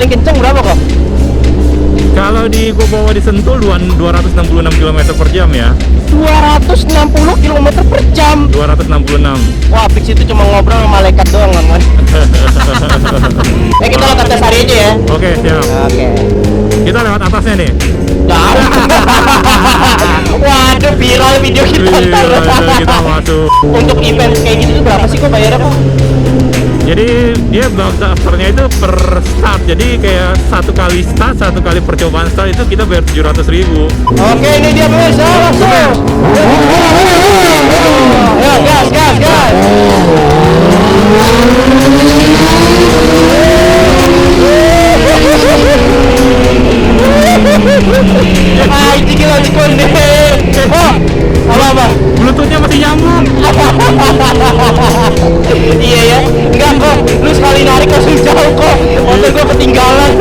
paling kenceng berapa kok? Kalau gua bawa di Sentul 266 km per jam ya. 260 km per jam. 266. Wah, fix itu cuma ngobrol sama malaikat doang, man. Kita lewat atas hari aja ya. Oke, siap. Oke. Kita lewat atasnya nih. Waduh, viral video kita. Kita masuk. Untuk event kayak gitu tuh berapa sih kok bayarnya kok? Jadi dia daftarnya itu per start. Jadi kayak satu kali start, satu kali percobaan start itu kita bayar 700.000. Oke, ini dia pemirsa, langsung. Ya, gas. Ini gila konde. Oh, apa? Bluetoothnya masih nyambung. Iya ya, enggak kok. Lu sekali narik langsung jauh kok. Motor gua ketinggalan.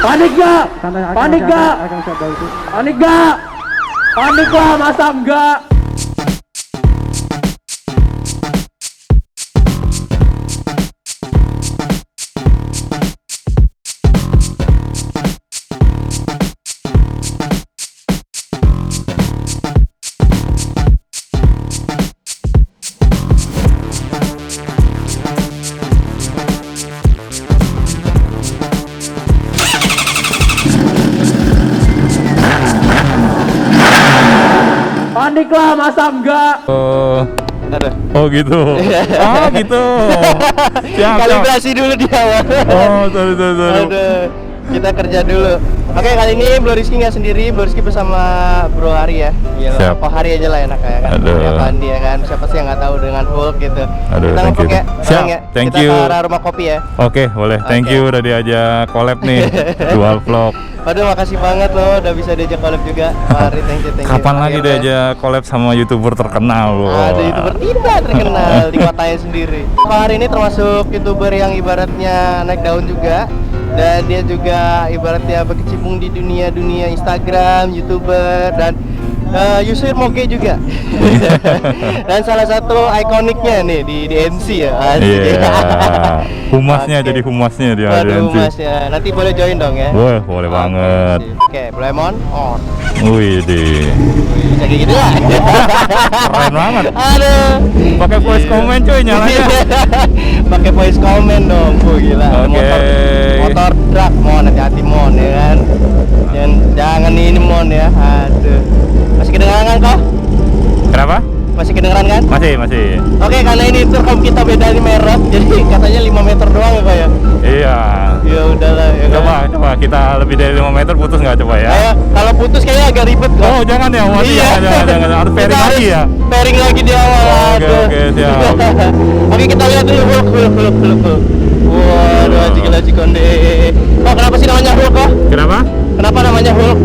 Panik gak? Panik lah, masa enggak? Panik lah, masa enggak? Oh gitu. Oh gitu. Siap. Kalibrasi dulu di awal. Oh, sorry. Aduh, kita kerja dulu. Oke, kali ini Bro Rizky nggak sendiri, Bro Rizky bersama Bro Hari ya. Gila. Siap. Oh, Hari aja lah enak ya kan. Aduh. Ya Pandi ya kan. Siapa sih yang nggak tahu dengan Hulk gitu. Aduh, kita thank you. ya. Siap, Ya. thank Kita you. ke arah rumah kopi ya. Oke, boleh. Thank Oke. you udah diajak collab nih. Dual vlog. Waduh, makasih banget loh udah bisa diajak collab juga. Pak Hari, thank you. Kapan lagi Akhirnya. diajak collab sama YouTuber terkenal loh. Ada YouTuber tidak terkenal di kotanya sendiri. Pak Hari ini termasuk YouTuber yang ibaratnya naik daun juga. Dan dia juga ibaratnya berkecimpung di dunia Instagram, YouTuber, dan user moge juga. Dan salah satu ikoniknya nih di MC ya. Iya. Humasnya Oke. jadi humasnya dia. Waduh, humasnya. Nanti boleh join dong ya. Boleh banget. Oke, Blemon on. Wih deh. Bisa kayak gitu lah. Keren banget. Aduh. Pakai voice comment cuy nyalanya. Pakai voice comment dong. Gila. Oke. Motor drag mon, hati-hati mon ya kan. Jangan ini mon ya. Aduh. Masih kedengaran kan kok? Kenapa? Masih kedengeran kan? Masih. Oke, karena ini intercom kita beda di merek, jadi katanya 5 meter doang ya Pak ya? Iya. Ya udahlah ya kan? Coba kita lebih dari 5 meter putus nggak coba ya? Kalau putus kayaknya agak ribet kok. Oh jangan ya, waduh Iya. jangan harus Kita pairing lagi ya. Pairing lagi di awal. Oke, aduh. oke, siap. Oke, kita lihat dulu Hulk. Waduh, anjing konde. Oh, kenapa sih namanya Hulk kok? Kenapa? Kenapa namanya Hulk?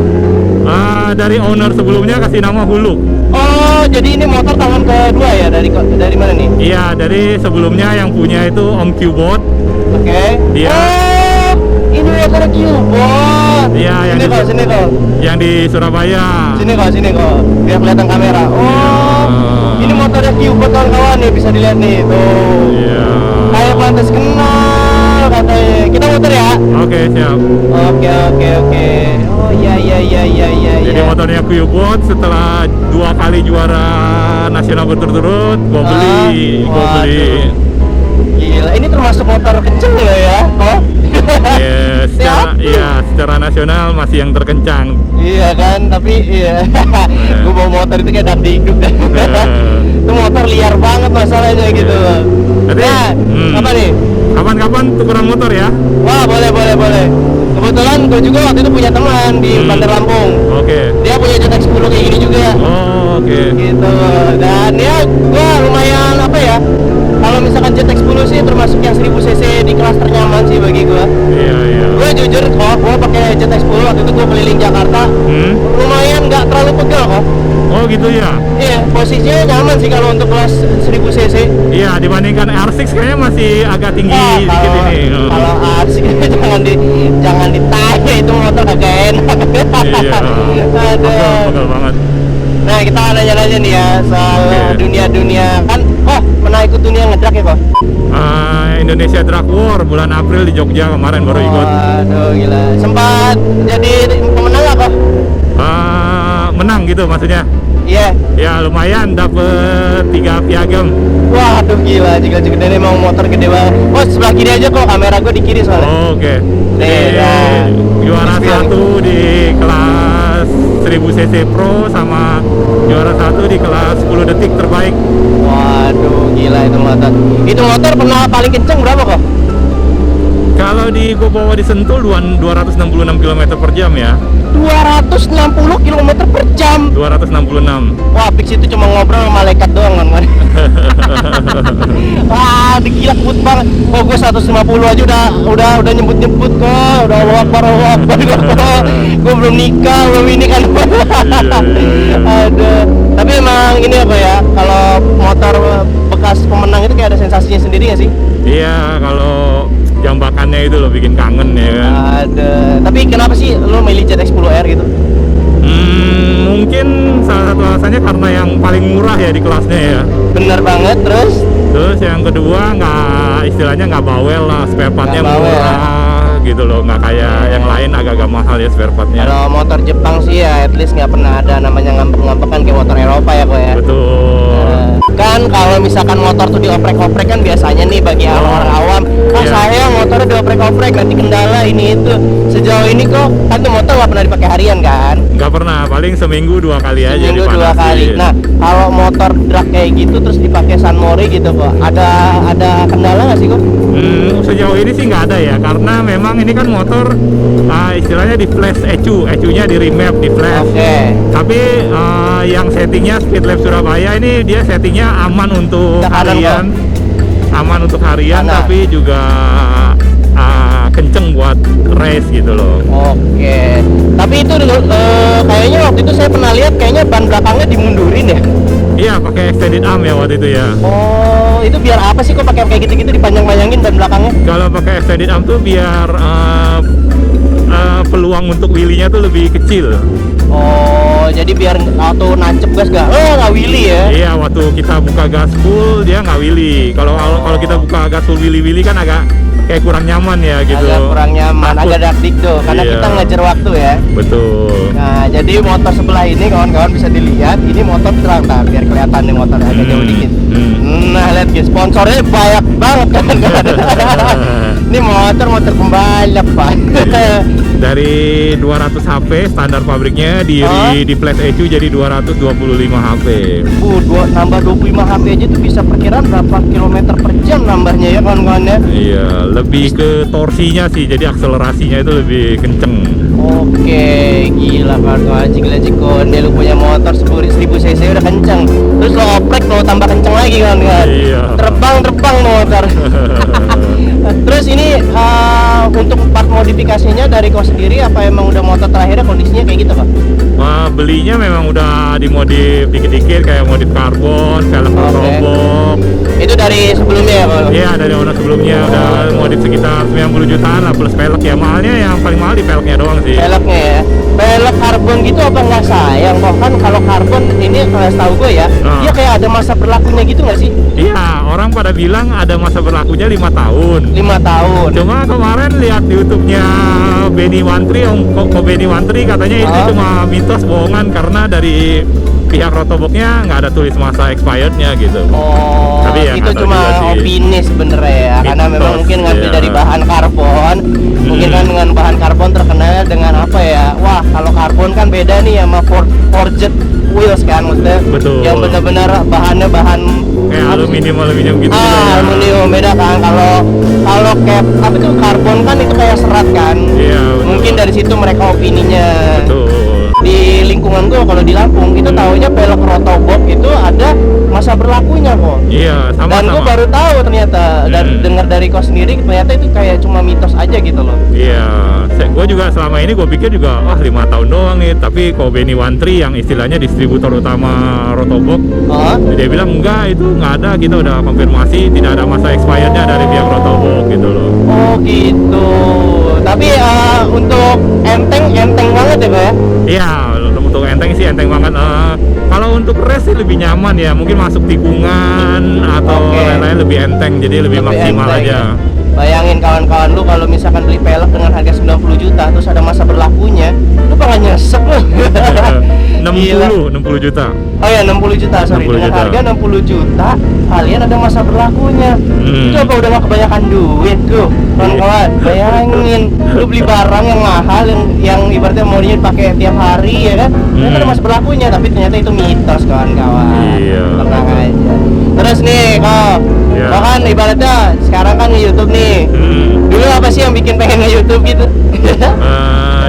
Dari owner sebelumnya kasih nama Huluk. Oh, jadi ini motor tangan kedua ya dari mana nih? Iya, dari sebelumnya yang punya itu Om Qbot. Oke. Dia- Oh, ini motor Qbot. Iya, Sini kok. yang di Surabaya. Sini kok. Biar kelihatan kamera. Oh, ini motornya Qbot kawan-kawan nih, bisa dilihat nih. Tuh. Iya. Kayak pantas kenal katanya. Kita muter ya. Oke, siap. Oke. Oh iya. Jadi motornya Qbot setelah 2 kali juara nasional berturut-turut, gua beli. Waduh. Gila, ini termasuk motor kenceng loh ya. Oh. Secara nasional masih yang terkencang. Iya kan, tapi iya. Gue bawa motor itu kayak dangdingduk dah. Itu motor liar banget masalahnya gitu. Tapi, Nah, apa nih? Kapan-kapan tukeran motor ya? Wah, boleh. Kebetulan gue juga waktu itu punya teman di Bandar Lampung. Oke. Dia punya JTX 10 kayak gini juga. Oh, oke. Gitu. Dan ya gue lumayan apa ya? Kalau misalkan JTX 10 sih termasuk yang 1000 cc di kelas ternyaman sih bagi gue. Iya. Gue jujur kok, gue pakai JTX 10 waktu itu gue keliling Jakarta. Lumayan nggak terlalu pegel kok. Oh gitu ya? Iya, posisinya nyaman sih kalau untuk kelas 1000 cc. Iya, dibandingkan R6 kayaknya masih agak tinggi dikit ini. Kalau asik jangan ditanya itu motor kagak enak. Iya. Ada. Pegel banget. Nah kita nanya-nanya nih ya soal dunia-dunia kan, pernah ikut dunia ngedrak ya kok? Indonesia Drag War bulan April di Jogja kemarin baru ikut. Waduh gila, sempat jadi pemenang nggak kok? Menang gitu maksudnya. Iya. Ya lumayan, dapet 3 piagam. Waduh gila, juga dan emang motor gede banget. Oh sebelah kiri aja kok, kamera gue di kiri soalnya. Oke. Jadi Nah, juara Spion. 1 di kelas 1000 cc Pro sama juara 1 di kelas 10 detik terbaik. Waduh gila itu motor. Itu motor pernah paling kenceng berapa kok? Kalau di gua bawa di Sentul 266 km per jam ya. 260 km per jam. 266. Wah, Pix itu cuma ngobrol sama malaikat doang kan. Wah, gila kebut banget. Oh, gue 150 aja udah nyebut-nyebut kok. Udah Allah Akbar. Gue belum nikah, belum ini kan. Ada. Tapi emang ini apa ya? Kalau motor bekas pemenang itu kayak ada sensasinya sendiri nggak sih? Iya, kalau jambakannya itu lo bikin kangen ya kan. Ada. Tapi kenapa sih lo milih ZX10R gitu? Mungkin salah satu alasannya karena yang paling murah ya di kelasnya ya. Bener banget. Terus yang kedua istilahnya nggak bawel lah, spare partnya Nggak bawel, murah gitu loh, nggak kayak yang lain agak-agak mahal ya spare partnya. Kalau motor Jepang sih ya at least nggak pernah ada namanya ngambek-ngambek kan kayak motor Eropa ya kok ya. Betul. Kan kalau misalkan motor tuh dioprek-oprek kan biasanya nih bagi orang awam, Iya. saya motornya dioprek-oprek nanti kendala ini itu. Sejauh ini kok kan tuh motor nggak pernah dipakai harian kan? Nggak pernah, paling seminggu 2 kali aja Seminggu 2 dipanasin. kali. Nah kalau motor drag kayak gitu terus dipakai San Mori gitu kok, ada kendala nggak sih kok? Sejauh ini sih nggak ada ya, karena memang ini kan motor istilahnya di flash ECU-nya di remap di flash. Oke. Tapi yang settingnya Speed Lab Surabaya ini dia settingnya aman untuk Tekanan harian, aman untuk harian, Kanan. tapi juga kenceng buat race gitu loh. Oke. Tapi itu kayaknya waktu itu saya pernah lihat kayaknya ban belakangnya dimundurin ya. Iya, pakai extended arm ya waktu itu ya. Oh, itu biar apa sih kok pakai kayak gitu-gitu dipanjang-panjangin ban belakangnya? Kalau pakai extended arm tuh biar peluang untuk wheelie-nya tuh lebih kecil. Oh, jadi biar auto nancep gas gak? Oh, nggak wheelie ya? Iya, waktu kita buka gas full dia nggak wheelie. Kalau kita buka gas full wheelie kan agak kayak kurang nyaman ya gitu. Agak kurang nyaman, Takut. agak dakdikdo karena Iya. kita ngejar waktu ya. Betul. Nah, jadi motor sebelah ini kawan-kawan bisa dilihat, ini motor terang, biar kelihatan nih motor agak jauh dikit. Nah, lihat guys, sponsornya banyak banget kan. Ini motor pembalap pak. Dari 200 HP standar pabriknya di flash ECU jadi 225 HP. Nambah 25 HP aja tuh bisa perkiraan berapa kilometer per jam nambahnya ya kawan-kawan ya. Iya, lebih ke torsinya sih, jadi akselerasinya itu lebih kenceng. Oke, gila kawan-kawan, jik konde lu punya motor 1000 cc udah kenceng. Terus lo oprek lo tambah kenceng lagi kawan-kawan. Iya. Terbang motor. Terus ini untuk part modifikasinya dari kau sendiri apa emang udah motor terakhirnya kondisinya kayak gitu Pak? Belinya memang udah dimodif dikit-dikit kayak modif karbon, velg robok. Itu dari sebelumnya ya Pak? Iya, dari owner sebelumnya udah modif sekitar 90 jutaan lah plus velg ya. Mahalnya yang paling mahal di velgnya doang sih. Velgnya ya? Velg karbon gitu apa nggak sayang kok? Kan kalau karbon ini kalau tahu gue ya, dia kayak ada masa berlakunya gitu nggak sih? Iya, orang pada bilang ada masa berlakunya 5 tahun. 5 tahun. Cuma kemarin lihat di YouTube-nya Benny Wantri, Kok Benny Wantri katanya itu cuma mitos bohongan karena dari pihak Rotoboknya nggak ada tulis masa expirednya gitu. Oh, Tapi ya itu nggak tahu cuma juga sih. opini sebenarnya ya, karena Mitos, memang mungkin ngambil iya. dari bahan karbon, mungkin kan dengan bahan karbon terkenal dengan apa ya? Wah, kalau karbon kan beda nih sama forged wheels kan, maksudnya. Betul. Yang benar-benar bahannya bahan Kayak aluminium gitu. aluminium beda kan. Kalau kayak apa tuh karbon kan itu kayak serat kan. Iya, betul. Mungkin dari situ mereka opininya. Betul. Di lingkungan gue kalau di Lampung itu taunya pelek Rotobok itu ada masa berlakunya kok. Iya, sama. Dan gue baru tahu ternyata, dan dengar dari kau sendiri ternyata itu kayak cuma mitos aja gitu loh. Iya, gue juga selama ini gue pikir juga 5 tahun doang nih, tapi kalau Benny One Tree yang istilahnya distributor utama Rotobok, dia bilang enggak, itu nggak ada, kita udah konfirmasi tidak ada masa expirednya dari pihak Rotobok gitu loh. Oh gitu. Tapi untuk enteng banget ya Pak ya? Iya, untuk enteng sih enteng banget. Kalau untuk race sih lebih nyaman ya, mungkin masuk tikungan atau lain-lain lebih enteng, jadi lebih maksimal enteng, aja. Ya. Bayangin kawan-kawan lu kalau misalkan beli pelek dengan harga 90 juta terus ada masa berlakunya, lu bakal nyesek lu. 60 juta. Oh ya 60 juta, sorry. 60 dengan juta. harga 60 juta, kalian ada masa berlakunya. Itu apa udah gak kebanyakan duit tuh, kawan-kawan? Bayangin, lu beli barang yang mahal, yang ibaratnya mau dipakai tiap hari ya kan? Ternyata ada masa berlakunya, tapi ternyata itu mitos kawan-kawan. Iya. Tenang aja. Terus nih, kok kan ibaratnya sekarang kan nge-YouTube nih. Dulu apa sih yang bikin pengen nge-YouTube gitu?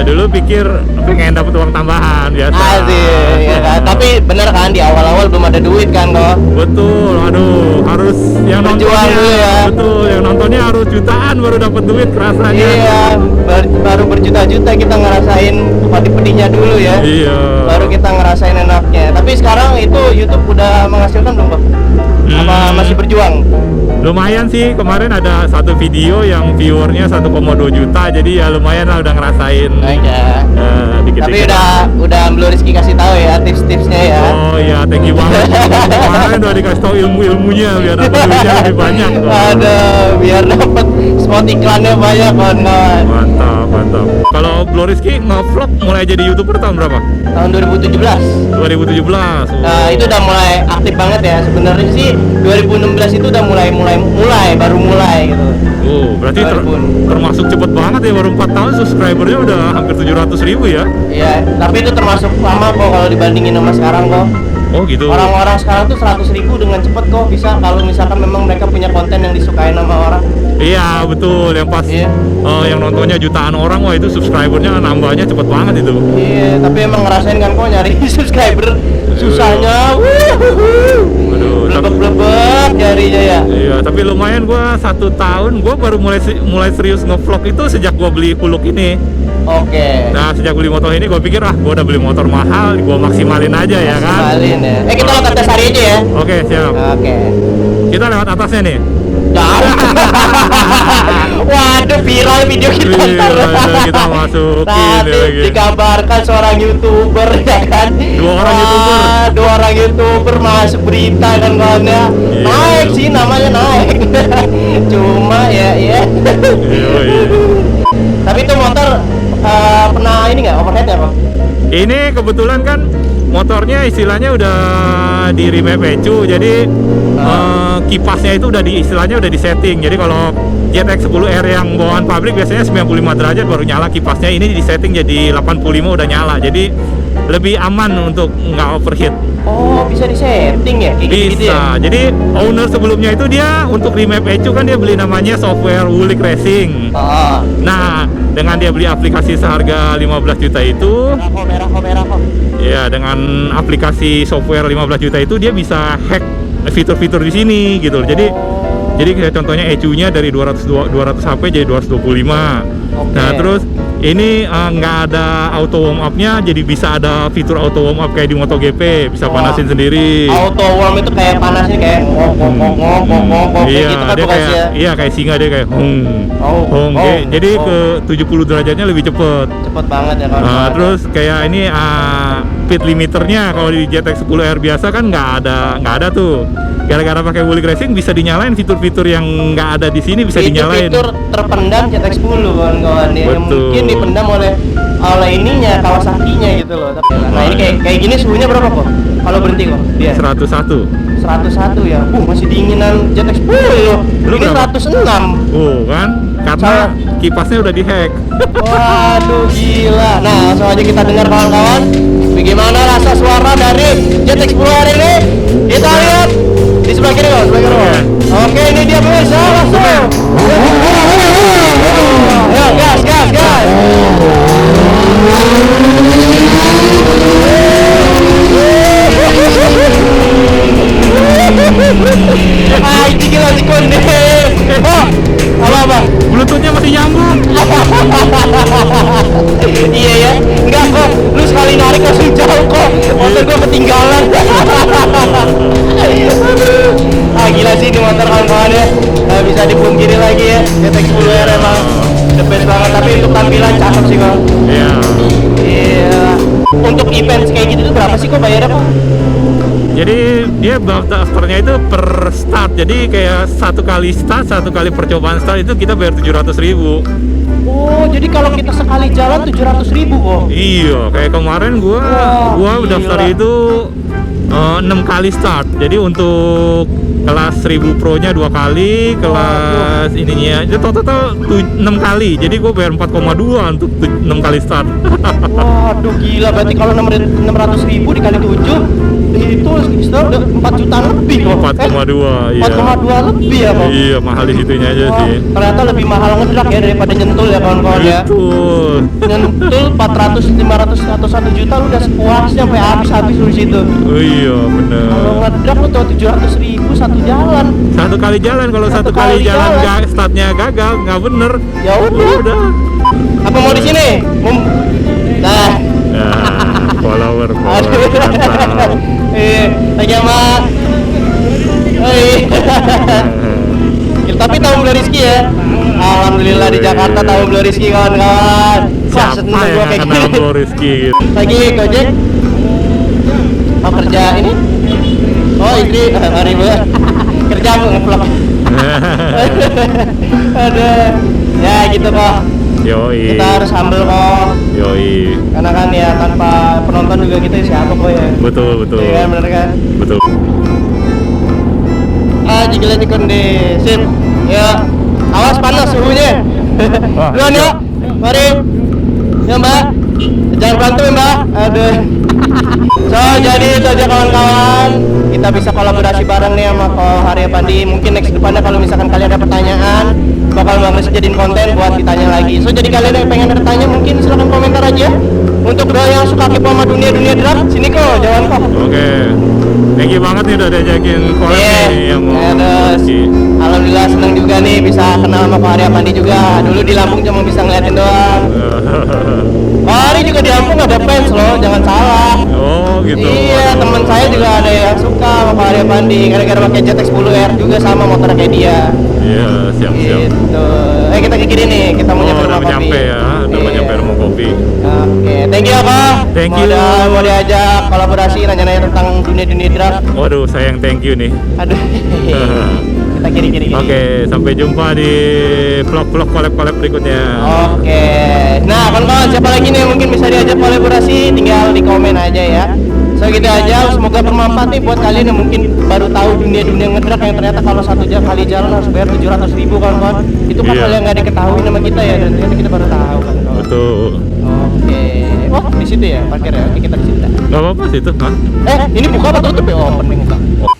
Dulu pikir pengen dapat uang tambahan biasa. Asik, ya kan? Tapi bener kan di awal-awal belum ada duit kan kok? Betul, aduh, harus yang berjuang nontonnya dulu ya. Betul, yang nontonnya harus jutaan baru dapat duit rasanya. Iya, baru berjuta-juta kita ngerasain pedih-pedihnya dulu ya. Iya. Baru kita ngerasain enaknya. Tapi sekarang itu YouTube udah menghasilkan belum Pak? Apa masih berjuang? Lumayan sih, kemarin ada satu video yang viewernya 1,2 juta, jadi ya lumayan lah udah ngerasain. Aja. Dikit-dikit. Tapi udah Blue Rizky kasih tahu ya tips-tipsnya ya. Oh iya, thank you banget. Kemarin udah dikasih tahu ilmu-ilmunya biar dapat duitnya lebih banyak. Aduh, biar dapat spot iklannya banyak kawan-kawan. Mantap. Kalau Blue Rizky nge-vlog mulai jadi YouTuber tahun berapa? Tahun 2017. 2017. Nah, itu udah mulai aktif banget ya. Sebenarnya sih 2016 itu udah baru mulai gitu. Oh, berarti termasuk cepet banget ya, baru 4 tahun subscribernya udah hampir 700.000 ya? Iya, tapi itu termasuk lama kok kalau dibandingin sama sekarang kok. Oh gitu. Orang-orang sekarang tuh 100.000 dengan cepet kok bisa kalau misalkan memang mereka punya konten yang disukain sama orang. Iya betul, yang pas yang nontonnya jutaan orang, wah itu subscribernya nambahnya cepet banget itu. Iya, tapi emang ngerasain kan kok nyari subscriber susahnya. Aduh, blebek jarinya ya. Iya, tapi lumayan, gua 1 tahun gua baru mulai serius nge-vlog itu sejak gua beli Kuluk ini. Oke. Nah, sejak beli motor ini gua pikir gua udah beli motor mahal, gua maksimalin aja ya kan. Maksimalin ya. Kita lewat atas hari aja ya. Oke, siap. Oke. Kita lewat atasnya nih. Waduh, viral video kita. Kita masukin tadi lagi. dikabarkan seorang YouTuber ya kan. Dua orang YouTuber masuk berita kan kawannya. Naik sih namanya naik. Cuma ya. Iya. Tapi itu motor pernah ini nggak overhead ya Pak? Ini kebetulan kan motornya istilahnya udah di remap ECU, jadi kipasnya itu udah istilahnya udah disetting. Jadi kalau ZX10R yang bawaan pabrik biasanya 95 derajat baru nyala kipasnya, ini disetting jadi 85 udah nyala, jadi lebih aman untuk nggak overheat. Oh, bisa disetting ya? Bisa. Gitu ya? Jadi owner sebelumnya itu dia untuk remap ECU kan dia beli namanya software Wulik Racing. Nah, dengan dia beli aplikasi seharga 15 juta itu, merah kok. ya dengan aplikasi software 15 juta itu dia bisa hack fitur-fitur di sini gitu loh. Jadi kayak contohnya ECU-nya dari 200 HP jadi 225. Nah, terus ini nggak ada auto warm up-nya, jadi bisa ada fitur auto warm up kayak di MotoGP, bisa panasin sendiri. Auto warm itu kayak panasnya kayak ngomong iya, gitu kan dia kayak ya? kayak singa, dia kayak jadi ke 70 derajatnya lebih cepet banget ya kan. Terus kayak ini speed limiternya kalau di ZX10R biasa kan nggak ada tuh. Gara-gara pakai Wulik Racing bisa dinyalain fitur-fitur yang nggak ada di sini, bisa dinyalain. Fitur terpendam ZX10 kawan-kawan ya, yang mungkin dipendam oleh ininya Kawasaki-nya gitu loh. Nah, ini kayak gini suhunya berapa kok? Kalau berhenti kok? Dia 101 ya. Masih dinginan ZX10 loh. Ini 106. Kan? Karena kipasnya udah dihack. Waduh, gila. Nah, langsung aja kita dengar kawan-kawan, bagaimana rasa suara dari ZX10R ini. Kita lihat di sebelah kiri kok, Oke, ini dia pemirsa, langsung. Ayo, gas. untuk event kayak gitu tuh berapa sih kok bayarnya kok? Jadi dia daftarnya itu per start. Jadi kayak satu kali start, satu kali percobaan start itu kita bayar 700.000. Oh, jadi kalau kita sekali jalan 700.000 kok? Iya, kayak kemarin gua Wah, daftar gila. itu 6 kali start. Jadi untuk kelas 1000 Pro-nya 2 kali, kelas ininya itu total 6 kali. Jadi gua bayar 4,2 untuk 6 kali start. Waduh gila, berarti kalau 600.000 dikali 7 itu sekitar udah 4 jutaan lebih kok. 4,2, iya. 4,2 lebih ya kok? Iya, mahal di situnya aja Wah, sih. ternyata lebih mahal ngedrak ya daripada nyentul ya kawan-kawan ya. Betul. Nyentul 400, 500 atau 1 juta lu udah sepuasnya sampai habis lu di situ. Oh iya, bener. Kalau ngedrak lu tuh 700.000 satu jalan. Satu kali jalan, kalau Satu satu kali kali jalan jalan. startnya gagal, nggak bener. Ya udah. Apa mau di sini? Nah, Ya, follower, aduh. mantap. Lagi sama. Tapi tahun beli rezeki ya. Alhamdulillah di Jakarta tahun beli rezeki kawan-kawan. Wah, Siapa seneng yang gua nggak kayak kenal gini. Bro Rizky gitu? Lagi Gojek. Mau kerja ini? Oh, istri hari bu. Kerja bu ngevlog. Aduh. Ya gitu kok. Yoi, Kita harus humble kok. yoi, Karena kan ya tanpa penonton juga kita siapa kok ya. betul, betul, Iya kan bener kan? betul. Gila di konde. Sip. Ya. Awas panas suhunya. Wah, Duluan iya. yuk. Mari. Ya Mbak. Jangan berantem ya, Mbak. Aduh. So jadi itu aja kawan-kawan. Kita bisa kolaborasi bareng nih sama Ko Harya Pandi. Mungkin next depannya kalau misalkan kalian ada pertanyaan, bakal Bang Rizky jadiin konten buat ditanya lagi. So jadi kalian yang pengen bertanya mungkin silahkan komentar aja. Untuk bro yang suka kepo sama dunia draft, sini kok, jangan kok. Oke, thank you banget nih udah diajakin collab Iya, nih yang mau. terus Rizky. alhamdulillah seneng juga nih bisa kenal sama Ko Harya Pandi juga. Dulu di Lampung cuma bisa ngeliatin doang. Ko Hari juga di Lampung ada fans loh, jangan salah. Oh gitu. Iya, teman saya juga ada yang suka sama Ko Harya Pandi gara-gara pakai ZX10R juga sama motor kayak dia. Iya, siap-siap. Gitu. Kita ke kiri nih, kita mau nyampe udah rumah kopi. nyampe ya, udah mau Iya. nyampe rumah kopi. Oke, thank you Kak. Thank you. Mau diajak kolaborasi nanya-nanya tentang dunia draft. Waduh, sayang thank you nih. Aduh. Kita kiri-kiri. Oke, sampai jumpa di vlog-vlog collab-collab berikutnya. Oke. Nah, kawan-kawan siapa lagi nih yang mungkin bisa diajak kolaborasi? Tinggal di komen aja ya. So gitu aja, semoga bermanfaat nih buat kalian yang mungkin baru tahu dunia ngedrak yang ternyata kalau satu kali jalan harus bayar 700.000 kawan-kawan. Itu kan Iya. hal yang nggak diketahui sama kita ya, dan ternyata kita baru tahu kan. Betul. Oke. Oh, di situ ya parkir ya. Oke, kita di situ. Gak apa-apa sih itu, Hah? Ini buka apa tutup ya? Oh, opening Kak. Oh,